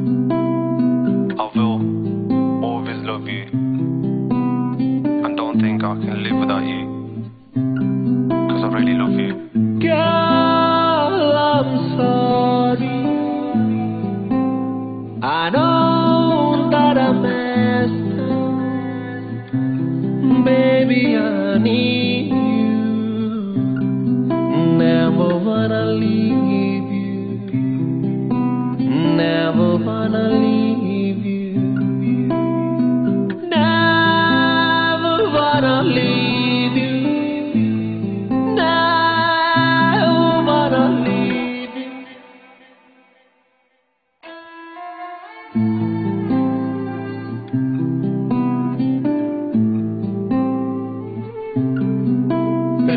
I will always love you and don't think I can live without you, cause I really love you. Girl, I'm sorry. I know that I messed up. Baby, I need you. Never wanna leave you. Never wanna leave you. Never wanna leave you. Never wanna leave you.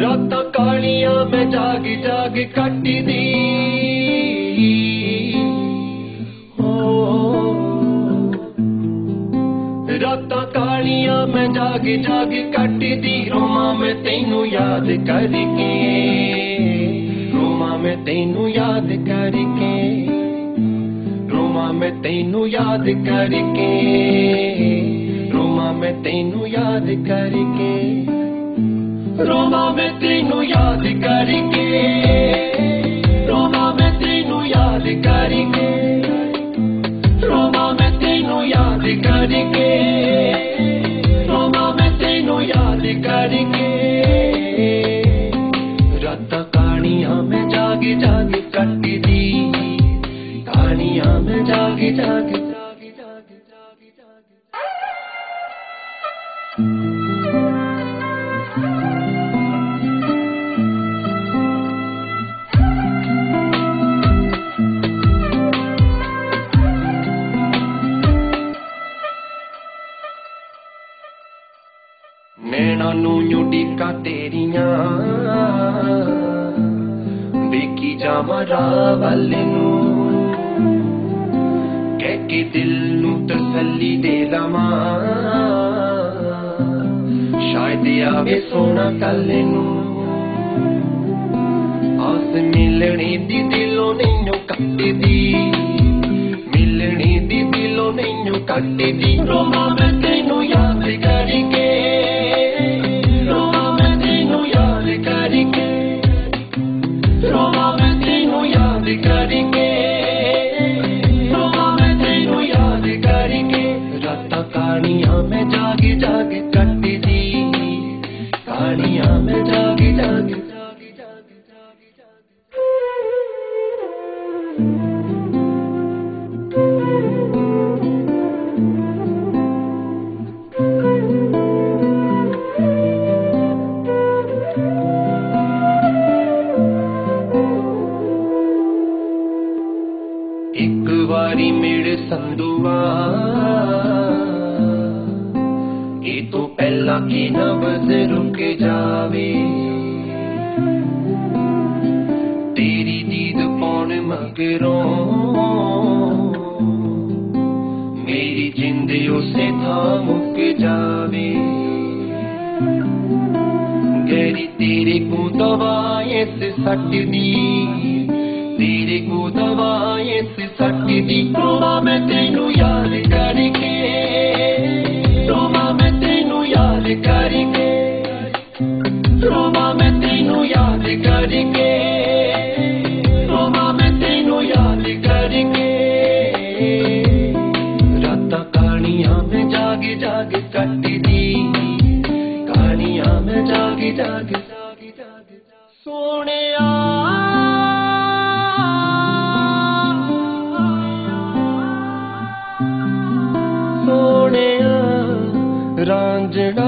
रातां कालियां मैं जाग जाग कटदी हो रातां कालियां मैं जाग जाग कटदी रोमां मैं तैनू याद करके रोमां मैं तैनू याद करके रोमां मैं तैनू याद करके रोमां मैं तैनू याद करके रोमा मैं तेनू याद करके रोमा मैं तेनू याद करके रोमा मैं तेनू याद करके रोमा मैं तेनू याद करके रातां कहानियां मैं जाग जाग कटदी कहानियां मैं जाग जाग नैना नू उड़ीकां तेरियां वेखी जावां राह वाले नू कह के दिल नू तसल्ली दे लवां शायद आवे सोना कल नू आस मिलने दी दिलों नैनू कटदी मिलने दी दिलों नैनू कटदी रोमा मैं तैनू याद करके रोमा मैं तैनू याद करके रोमा मैं तैनू याद करके रोमा मैं तैनू याद करके रातां कहानियां मैं जाग जाग कटदी कहानियां मैं जाग जाग एक बारी मेरे संदुआ ये तो पहला की नब्ज़ रुक जावे तेरी दीद पौन मगरों मेरी जिंद उसे था मुक जावे गहरी तेरे को दवाए से सटदी तेरे को दवाए से सटदी रोमा मैं तैनू याद करके रोमा मैं तैनू याद करके रोमा मैं तैनू याद करके रोमा मैं तैनू याद करके रातां कहानियां मैं जाग जाग कटदी कहानियां मैं जाग जाग सोहणिया रांझना